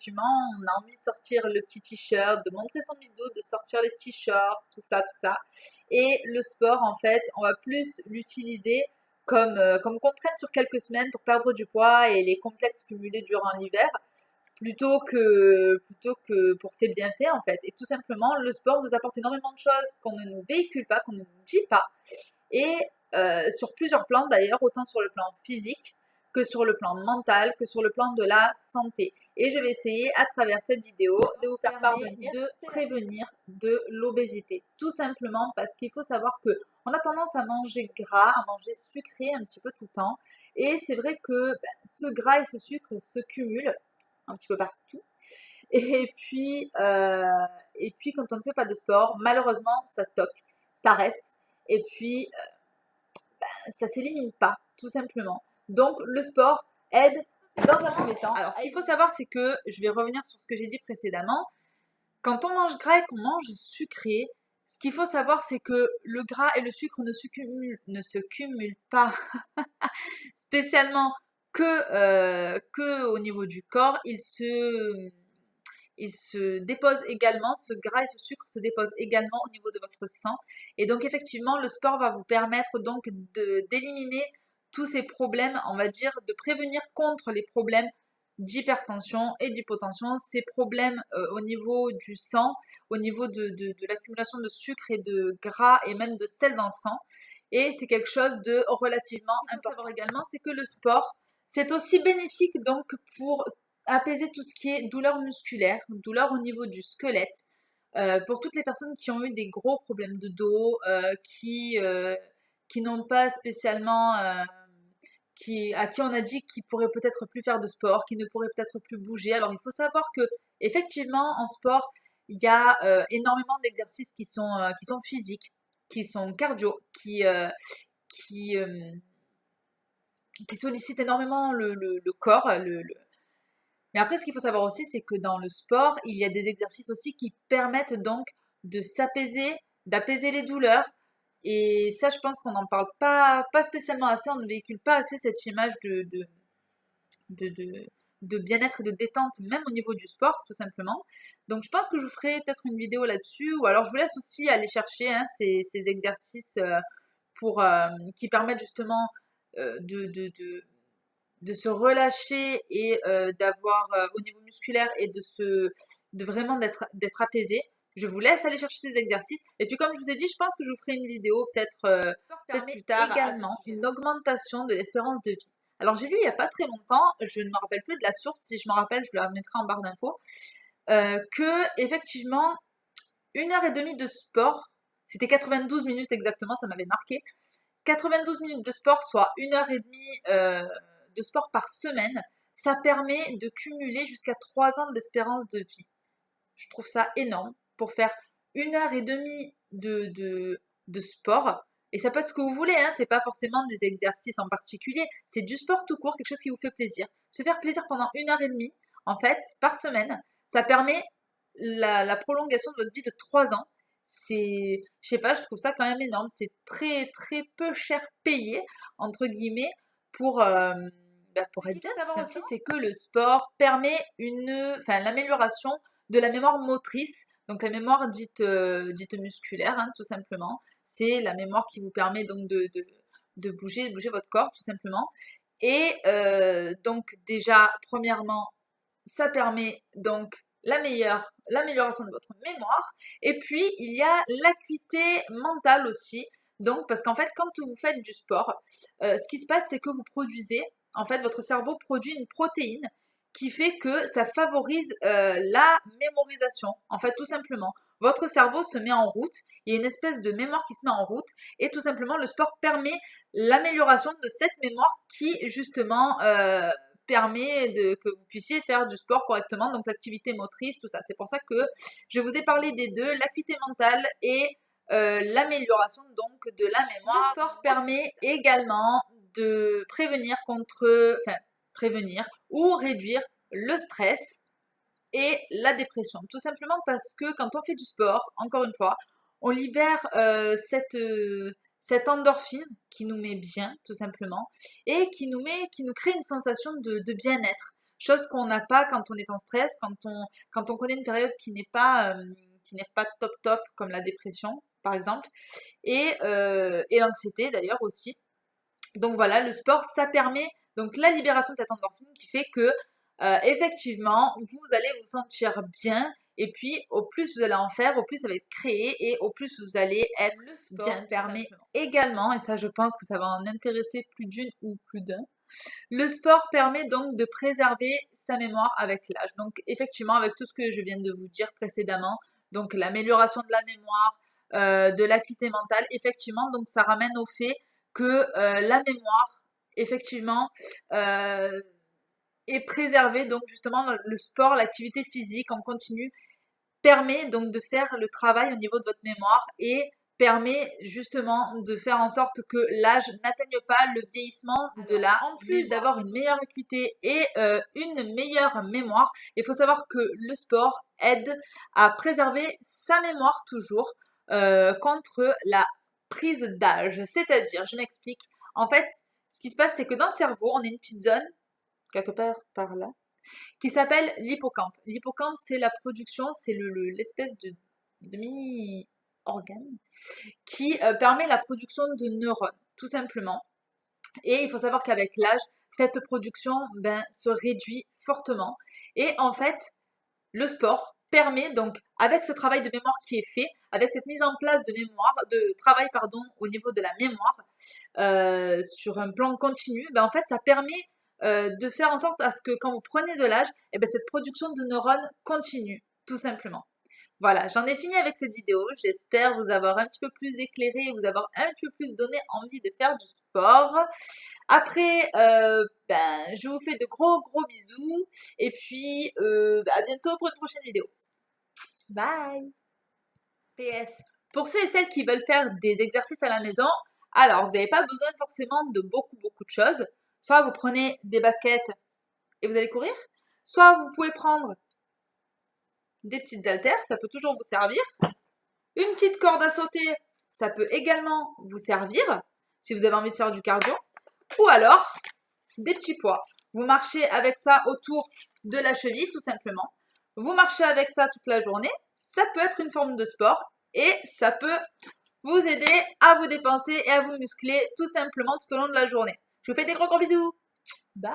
effectivement, on a envie de sortir le petit t-shirt, de montrer son bidou, de sortir les petits shorts, tout ça, tout ça. Et le sport, en fait, on va plus l'utiliser comme contrainte sur quelques semaines pour perdre du poids et les complexes cumulés durant l'hiver, plutôt que pour ses bienfaits, en fait. Et tout simplement, le sport nous apporte énormément de choses qu'on ne nous véhicule pas, qu'on ne nous dit pas. Et sur plusieurs plans d'ailleurs, autant sur le plan physique que sur le plan mental, que sur le plan de la santé. Et je vais essayer à travers cette vidéo de vous faire parvenir de prévenir de l'obésité. Tout simplement parce qu'il faut savoir que on a tendance à manger gras, à manger sucré un petit peu tout le temps. Et c'est vrai que ce gras et ce sucre se cumulent un petit peu partout. Et puis, quand on ne fait pas de sport, malheureusement, ça stocke, ça reste. Et puis, ça s'élimine pas, tout simplement. Donc, le sport aide dans un premier temps. Alors, ce qu'il faut savoir, c'est que, je vais revenir sur ce que j'ai dit précédemment, quand on mange gras et qu'on mange sucré, ce qu'il faut savoir, c'est que le gras et le sucre ne se cumulent pas spécialement que au niveau du corps. Il se dépose également, ce gras et ce sucre se déposent également au niveau de votre sang. Et donc effectivement, le sport va vous permettre donc d'éliminer tous ces problèmes, on va dire, de prévenir contre les problèmes d'hypertension et d'hypotension, ces problèmes au niveau du sang, au niveau de l'accumulation de sucre et de gras et même de sel dans le sang. Et c'est quelque chose de relativement important. Savoir également, c'est que le sport, c'est aussi bénéfique donc pour apaiser tout ce qui est douleur musculaire, douleur au niveau du squelette, pour toutes les personnes qui ont eu des gros problèmes de dos, qui n'ont pas spécialement, à qui on a dit qu'ils pourraient peut-être plus faire de sport, qu'ils ne pourraient peut-être plus bouger. Alors il faut savoir que effectivement en sport, il y a énormément d'exercices qui sont physiques, qui sont cardio, qui, euh, qui sollicitent énormément le corps, mais après, ce qu'il faut savoir aussi, c'est que dans le sport, il y a des exercices aussi qui permettent donc de s'apaiser, d'apaiser les douleurs. Et ça, je pense qu'on n'en parle pas spécialement assez, on ne véhicule pas assez cette image de, de, de bien-être et de détente, même au niveau du sport, tout simplement. Donc, je pense que je vous ferai peut-être une vidéo là-dessus, ou alors je vous laisse aussi aller chercher ces exercices qui permettent justement de se relâcher et d'avoir au niveau musculaire et de vraiment d'être apaisé. Je vous laisse aller chercher ces exercices. Et puis comme je vous ai dit, je pense que je vous ferai une vidéo peut-être plus tard également, une augmentation de l'espérance de vie. Alors j'ai lu il n'y a pas très longtemps, je ne me rappelle plus de la source, si je me rappelle, je la mettrai en barre d'infos, que effectivement, 1 heure et demie de sport, c'était 92 minutes exactement, ça m'avait marqué, 92 minutes de sport, soit 1 heure et demie de sport par semaine, ça permet de cumuler jusqu'à 3 ans d'espérance de vie. Je trouve ça énorme pour faire 1 heure et demie de sport. Et ça peut être ce que vous voulez, hein, c'est pas forcément des exercices en particulier, c'est du sport tout court, quelque chose qui vous fait plaisir. Se faire plaisir pendant 1 heure et demie, en fait, par semaine, ça permet la prolongation de votre vie de 3 ans. Je sais pas, je trouve ça quand même énorme. C'est très très peu cher payé, entre guillemets, pour, pour être bien. Ce qu'il faut savoir aussi, c'est que le sport permet l'amélioration de la mémoire motrice, donc la mémoire dite musculaire, hein, tout simplement. C'est la mémoire qui vous permet donc de bouger votre corps, tout simplement. Et donc déjà, premièrement, ça permet donc l'amélioration de votre mémoire. Et puis, il y a l'acuité mentale aussi. Donc, parce qu'en fait, quand vous faites du sport, ce qui se passe, c'est que vous produisez, en fait, votre cerveau produit une protéine qui fait que ça favorise la mémorisation. En fait, tout simplement, votre cerveau se met en route, il y a une espèce de mémoire qui se met en route, et tout simplement, le sport permet l'amélioration de cette mémoire qui, justement, permet que vous puissiez faire du sport correctement, donc l'activité motrice, tout ça. C'est pour ça que je vous ai parlé des deux, l'acuité mentale et l'amélioration donc de la mémoire. Le sport permet également de prévenir ou réduire le stress et la dépression. Tout simplement parce que quand on fait du sport, encore une fois, on libère cette endorphine qui nous met bien, tout simplement, et qui nous crée une sensation de bien-être, chose qu'on n'a pas quand on est en stress, quand on connaît une période qui n'est pas top top, comme la dépression, par exemple, et l'anxiété d'ailleurs aussi. Donc voilà, le sport, ça permet donc la libération de cette endorphine qui fait que effectivement, vous allez vous sentir bien. Et puis, au plus vous allez en faire, au plus ça va être créé et au plus vous allez être Le sport, bien. Permet également, et ça je pense que ça va en intéresser plus d'une ou plus d'un, le sport permet donc de préserver sa mémoire avec l'âge. Donc effectivement, avec tout ce que je viens de vous dire précédemment, donc l'amélioration de la mémoire, de l'acuité mentale, effectivement, donc ça ramène au fait que la mémoire, effectivement, est préservée. Donc justement, le sport, l'activité physique en continu permet donc de faire le travail au niveau de votre mémoire et permet justement de faire en sorte que l'âge n'atteigne pas le vieillissement de la. En plus d'avoir une meilleure acuité et une meilleure mémoire, il faut savoir que le sport aide à préserver sa mémoire toujours contre la prise d'âge. C'est-à-dire, je m'explique, en fait, ce qui se passe, c'est que dans le cerveau, on a une petite zone, quelque part par là, qui s'appelle l'hippocampe. L'hippocampe, c'est la production, c'est l'espèce de demi-organe qui permet la production de neurones, tout simplement. Et il faut savoir qu'avec l'âge, cette production se réduit fortement. Et en fait, le sport permet donc, avec ce travail de mémoire qui est fait, avec cette mise en place de travail au niveau de la mémoire, sur un plan continu, en fait, ça permet de faire en sorte à ce que quand vous prenez de l'âge, cette production de neurones continue, tout simplement. Voilà, j'en ai fini avec cette vidéo. J'espère vous avoir un petit peu plus éclairé et vous avoir un petit peu plus donné envie de faire du sport. Après, je vous fais de gros gros bisous et puis à bientôt pour une prochaine vidéo. Bye. PS. Pour ceux et celles qui veulent faire des exercices à la maison, alors vous n'avez pas besoin forcément de beaucoup de choses. Soit vous prenez des baskets et vous allez courir, soit vous pouvez prendre des petites haltères, ça peut toujours vous servir. Une petite corde à sauter, ça peut également vous servir si vous avez envie de faire du cardio. Ou alors, des petits poids. Vous marchez avec ça autour de la cheville, tout simplement. Vous marchez avec ça toute la journée. Ça peut être une forme de sport et ça peut vous aider à vous dépenser et à vous muscler tout simplement tout au long de la journée. Je vous fais des gros bisous. Bye.